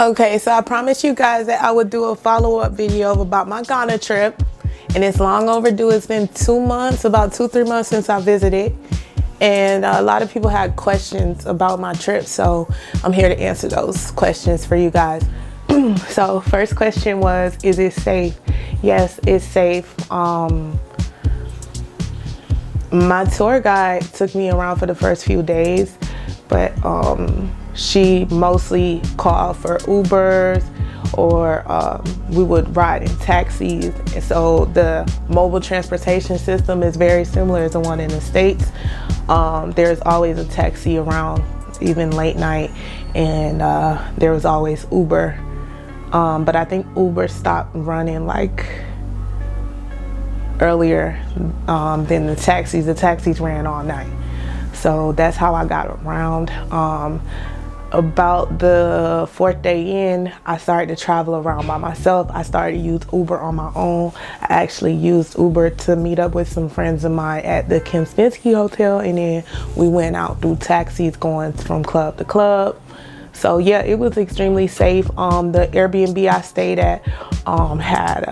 Okay, so I promised you guys that I would do a follow-up video about my Ghana trip, and it's long overdue. It's been 2 months, about 2-3 months since I visited, and a lot of people had questions about my trip, so I'm here to answer those questions for you guys. So first question was, is it safe? Yes, it's safe. My tour guide took me around for the first few days, but she mostly called for Ubers, or we would ride in taxis. And so the mobile transportation system is very similar to the one in the States. There's always a taxi around, even late night, and there was always Uber. But I think Uber stopped running like earlier than the taxis. The taxis ran all night. So that's how I got around. About the 4th day in, I started to travel around by myself. I started to use Uber on my own. I actually used Uber to meet up with some friends of mine at the Kempinski Hotel, and then we went out through taxis going from club to club. So yeah, it was extremely safe. The Airbnb I stayed at had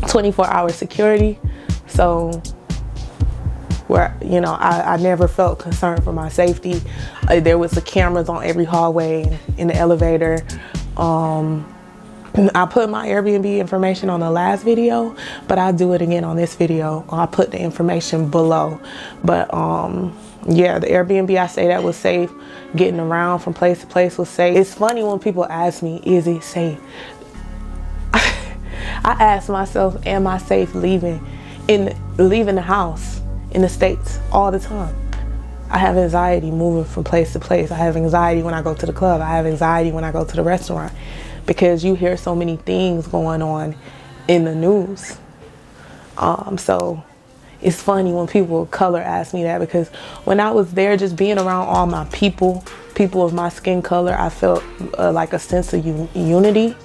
24-hour security, so where, you know, I never felt concerned for my safety. There was the cameras on every hallway, in the elevator. I put my Airbnb information on the last video, but I'll do it again on this video. I'll put the information below. But yeah, the Airbnb I stayed at was safe. Getting around from place to place was safe. It's funny when people ask me, is it safe? I ask myself, am I safe leaving the house in the States all the time? I have anxiety moving from place to place. I have anxiety when I go to the club. I have anxiety when I go to the restaurant, because you hear so many things going on in the news. So it's funny when people of color ask me that, because when I was there, just being around all my people of my skin color, I felt like a sense of unity.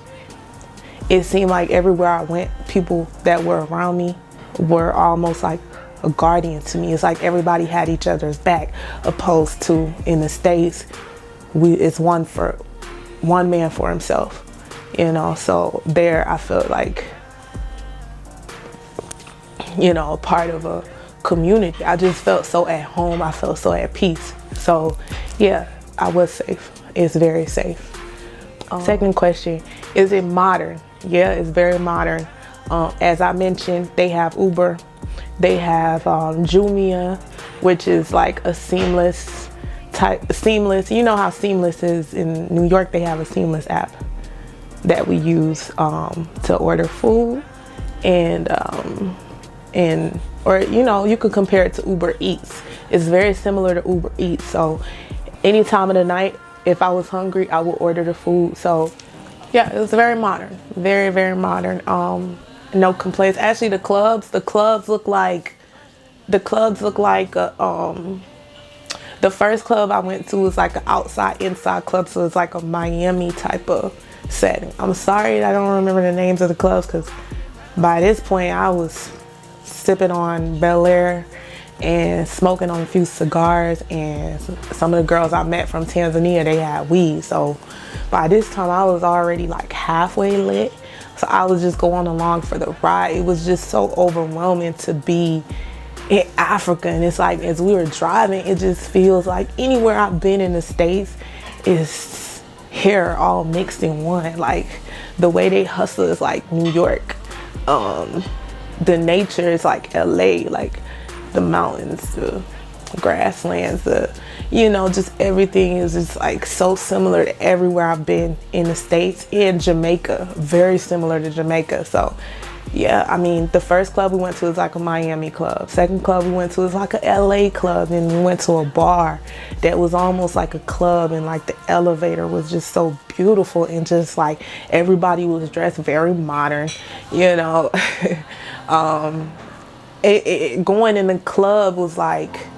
It seemed like everywhere I went, people that were around me were almost like a guardian to me. It's like everybody had each other's back, opposed to in the States, it's one man for himself, you know. So there I felt like, you know, part of a community. I just felt so at home. I felt so at peace. So yeah, I was safe. It's very safe. Second question, is it modern? Yeah, it's very modern. As I mentioned, they have Uber. They have Jumia, which is like a seamless. You know how Seamless is in New York? They have a Seamless app that we use to order food, or you know, you could compare it to Uber Eats. It's very similar to Uber Eats. So any time of the night, if I was hungry, I would order the food. So yeah, it was very modern, very, very modern. No complaints. Actually, the clubs look like the first club I went to was like an outside inside club, so it's like a Miami type of setting. I'm sorry I don't remember the names of the clubs, because by this point I was sipping on Bel Air and smoking on a few cigars, and some of the girls I met from Tanzania, they had weed. So by this time I was already like halfway lit. So I was just going along for the ride. It was just so overwhelming to be in Africa. And it's like, as we were driving, it just feels like anywhere I've been in the States is here all mixed in one. Like the way they hustle is like New York. The nature is like LA, like the mountains, the grasslands, you know, just everything is just like so similar to everywhere I've been in the States. And Jamaica, very similar to Jamaica. So yeah, I mean, the first club we went to was like a Miami club. Second club we went to was like a LA club. And we went to a bar that was almost like a club, and like the elevator was just so beautiful, and just like everybody was dressed very modern, you know. Going in the club was like,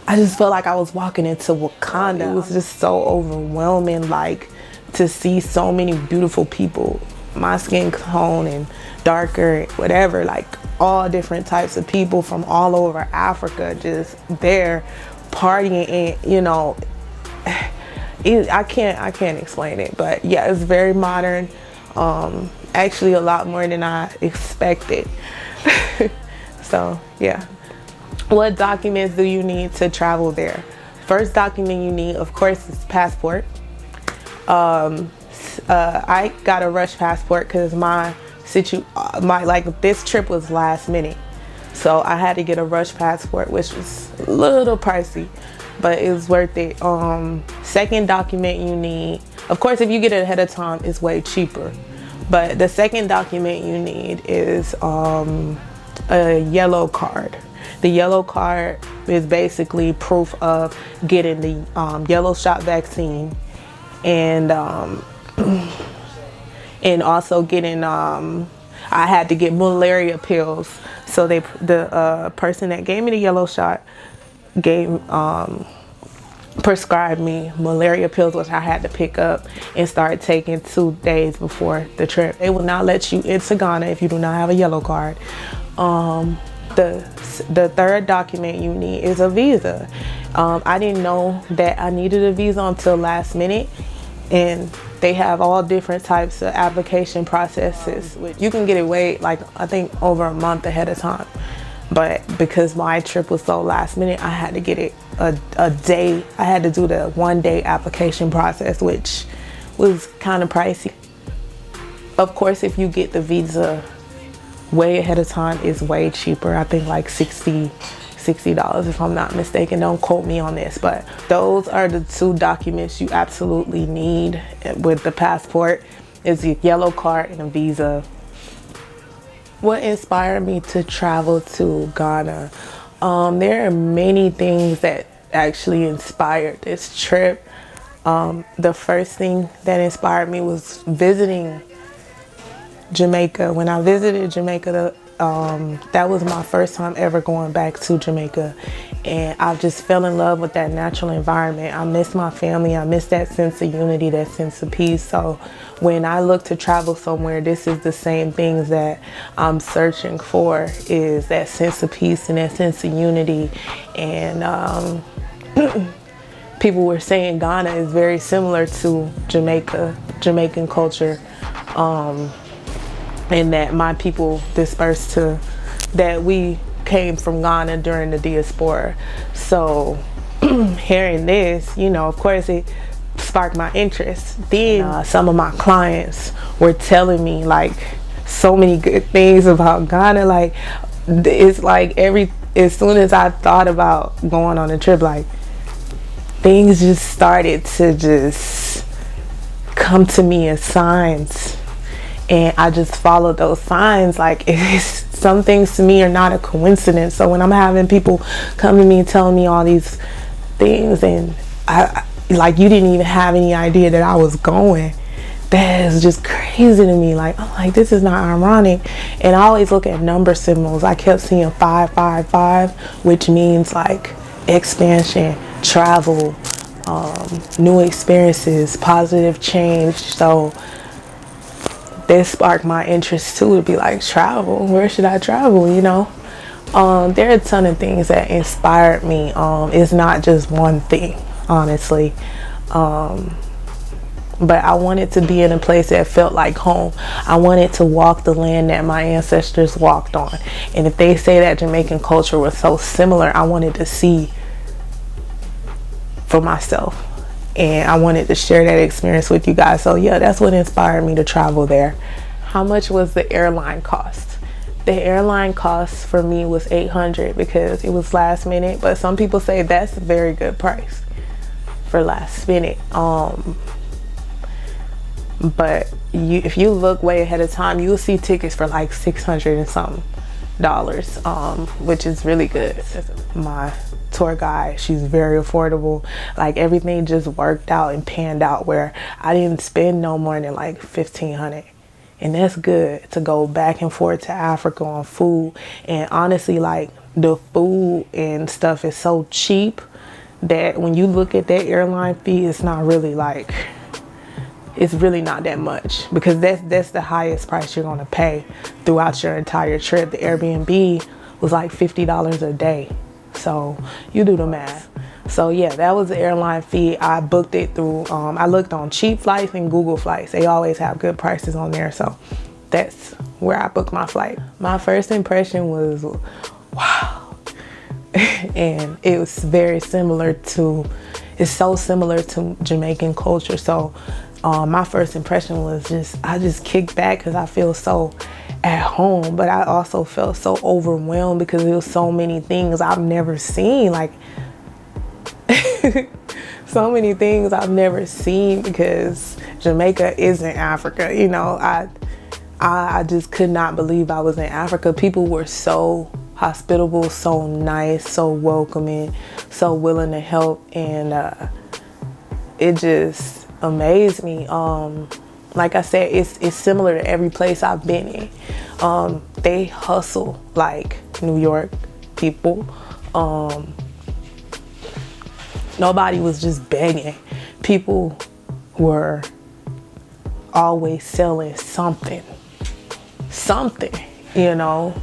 I just felt like I was walking into Wakanda. It was just so overwhelming, like to see so many beautiful people, my skin tone and darker, whatever, like all different types of people from all over Africa, just there partying. And you know, I can't explain it, but yeah, it's very modern. Actually a lot more than I expected. So yeah. What documents do you need to travel there? First document you need, of course, is passport. I got a rush passport because this trip was last minute, so I had to get a rush passport, which was a little pricey, but it was worth it. Second document you need, of course, if you get it ahead of time, it's way cheaper. But the second document you need is a yellow card. The yellow card is basically proof of getting the yellow shot vaccine, and also getting I had to get malaria pills. So the person that gave me the yellow shot prescribed me malaria pills, which I had to pick up and start taking 2 days before the trip. They will not let you into Ghana if you do not have a yellow card. The third document you need is a visa. I didn't know that I needed a visa until last minute, and they have all different types of application processes. You can get it way, like, I think over a month ahead of time. But because my trip was so last minute, I had to get it a day. I had to do the 1-day application process, which was kind of pricey. Of course, if you get the visa way ahead of time, it's way cheaper. I think like $60 if I'm not mistaken. Don't quote me on this, but those are the 2 documents you absolutely need with the passport, is a yellow card and a visa. What inspired me to travel to Ghana? There are many things that actually inspired this trip. The first thing that inspired me was visiting Jamaica. When I visited Jamaica, that was my first time ever going back to Jamaica, and I just fell in love with that natural environment. I miss my family. I miss that sense of unity, that sense of peace. So when I look to travel somewhere, this is the same things that I'm searching for, is that sense of peace and that sense of unity. And people were saying Ghana is very similar to Jamaican culture. And that my people that we came from Ghana during the diaspora. So hearing this, of course it sparked my interest. Then some of my clients were telling me like so many good things about Ghana. Like, it's like as soon as I thought about going on a trip, like, things just started to just come to me as signs. And I just followed those signs. Like, some things to me are not a coincidence. So when I'm having people come to me and telling me all these things, and like, you didn't even have any idea that I was going, that is just crazy to me. Like, I'm like, this is not ironic. And I always look at number symbols. I kept seeing 555, which means like expansion, travel, new experiences, positive change. So this sparked my interest too, to be like, travel, where should I travel? There are a ton of things that inspired me. It's not just one thing, honestly. But I wanted to be in a place that felt like home. I wanted to walk the land that my ancestors walked on. And if they say that Jamaican culture was so similar, I wanted to see for myself. And I wanted to share that experience with you guys. So yeah, that's what inspired me to travel there. How much was the airline cost? The airline cost for me was $800 because it was last minute. But some people say that's a very good price for last minute. But if you look way ahead of time, you'll see tickets for like $600 and something, which is really good. My tour guide, she's very affordable. Like, everything just worked out and panned out where I didn't spend no more than like $1,500, and that's good to go back and forth to Africa on food. And honestly, like, the food and stuff is so cheap that when you look at that airline fee, it's not really like, it's really not that much, because that's the highest price you're gonna pay throughout your entire trip. The Airbnb was like $50 a day. So you do the math. So yeah, that was the airline fee. I booked it through, I looked on Cheap Flights and Google Flights. They always have good prices on there. So that's where I booked my flight. My first impression was, wow. And it was very similar to, it's so similar to Jamaican culture. So my first impression was I just kicked back because I feel so at home, but I also felt so overwhelmed because there was so many things I've never seen, like so many things I've never seen, because Jamaica isn't Africa, you know. I just could not believe I was in Africa. People were so hospitable, so nice, so welcoming, so willing to help, and it just amazed me. Like I said, it's similar to every place I've been in. They hustle like New York people. Nobody was just begging. People were always selling something, you know.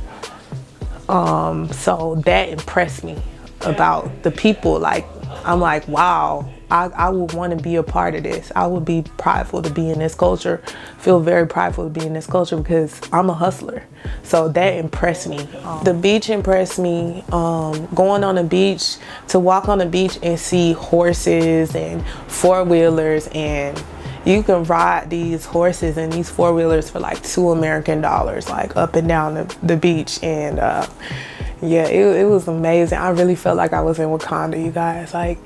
So that impressed me about the people. Like, I'm like, wow, I would want to be a part of this. I would be prideful to be in this culture, feel very prideful to be in this culture, because I'm a hustler. So that impressed me. The beach impressed me. Going on the beach, to walk on the beach and see horses and four-wheelers, and you can ride these horses and these four-wheelers for like $2 American, like up and down the beach. And yeah, it was amazing. I really felt like I was in Wakanda, you guys. Like,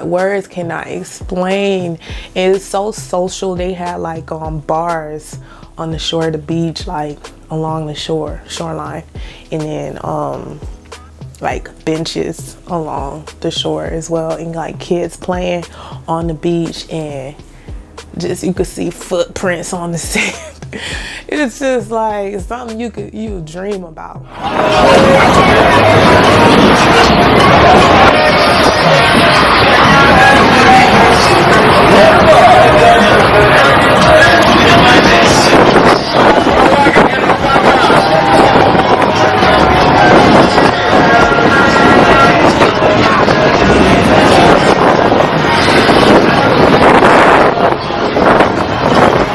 words cannot explain. It's so social. They had like bars on the shore of the beach, like along the shoreline, and then like benches along the shore as well, and like kids playing on the beach, and just you could see footprints on the sand. It's just like something you dream about.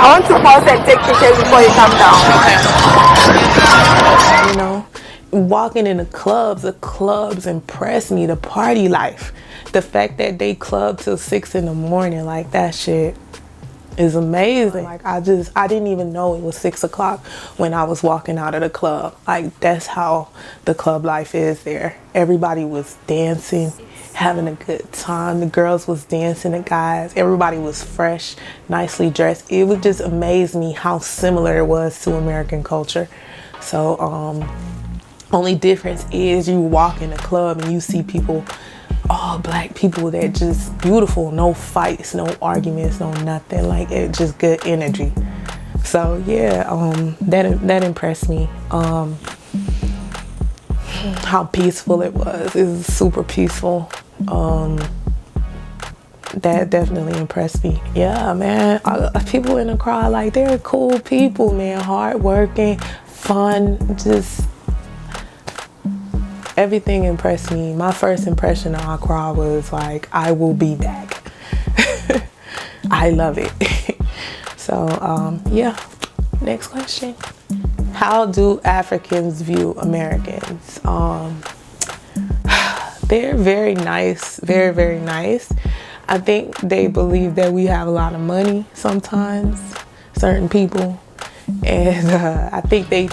I want to pause and take pictures before you come down. You know, walking in the clubs impressed me. The party life, the fact that they club till 6 in the morning, like that shit is amazing. Like, I didn't even know it was 6 o'clock when I was walking out of the club. Like, that's how the club life is there. Everybody was dancing, having a good time. The girls was dancing, the guys, everybody was fresh, nicely dressed. It would just amaze me how similar it was to American culture. So only difference is you walk in the club and you see people, all black people, that just beautiful, no fights, no arguments, no nothing. Like, it just good energy. So yeah, that impressed me. How peaceful it was. It was super peaceful. That definitely impressed me. Yeah, man. People in the crowd, like, they're cool people, man. Hardworking, fun, just everything impressed me. My first impression of Accra was like, I will be back. I love it. So yeah, next question. How do Africans view Americans? They're very nice, very, very nice. I think they believe that we have a lot of money sometimes, certain people. And I think they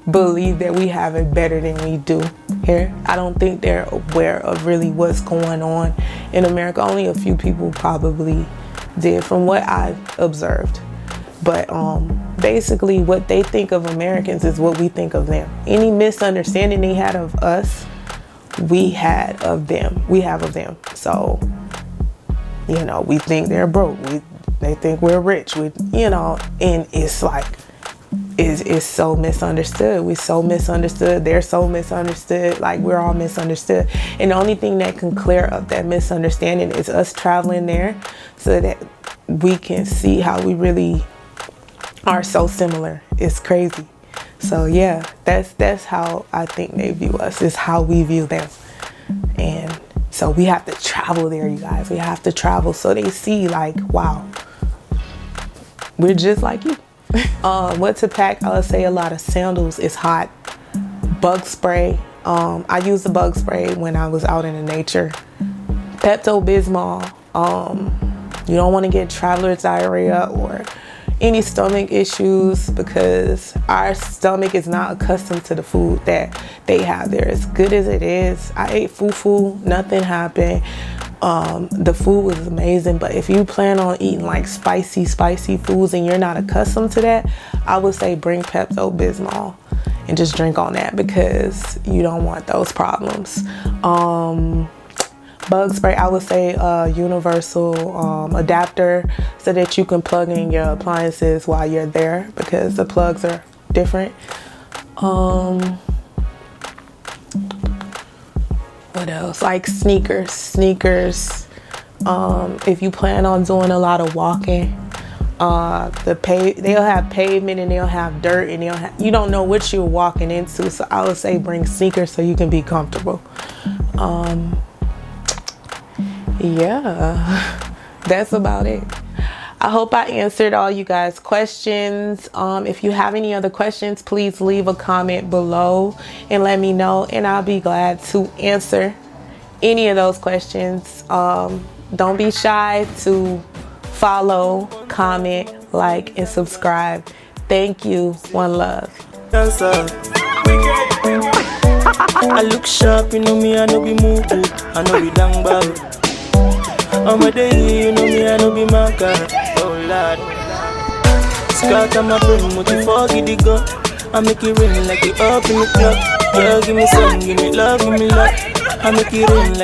believe that we have it better than we do here. I don't think they're aware of really what's going on in America. Only a few people probably did, from what I observed. But basically what they think of Americans is what we think of them. Any misunderstanding they had of us, we have of them. So, you know, we think they're broke. They think we're rich. You know, and it's like, it's so misunderstood. We're so misunderstood. They're so misunderstood. Like, we're all misunderstood. And the only thing that can clear up that misunderstanding is us traveling there, so that we can see how we really are so similar. It's crazy. So yeah, that's how I think they view us, is how we view them. And So we have to travel there, you guys. We have to travel so they see like, wow, we're just like you. What to pack? I would say a lot of sandals is hot. Bug spray. I used the bug spray when I was out in the nature. Pepto-Bismol. You don't want to get traveler's diarrhea or any stomach issues because our stomach is not accustomed to the food that they have there. As good as it is, I ate fufu, nothing happened. The food was amazing, but if you plan on eating like spicy foods and you're not accustomed to that, I would say bring Pepto-Bismol and just drink on that because you don't want those problems. Bug spray, I would say universal adapter so that you can plug in your appliances while you're there because the plugs are different. What else? Like sneakers. If you plan on doing a lot of walking, they'll have pavement and they'll have dirt and you don't know what you're walking into. So I would say bring sneakers so you can be comfortable. Yeah, that's about it. I hope I answered all you guys' questions. If you have any other questions, please leave a comment below and let me know, and I'll be glad to answer any of those questions. Don't be shy to follow, comment, like, and subscribe. Thank you. One love. I look sharp, you know me, I know be move, I know be dang bad. I'm a day, you know me, I know be my God. Oh Lord, Scott, I'm a brain, what you forget the gun. I make it rain like it up in the club. Girl, give me some, give me love, I make it rain like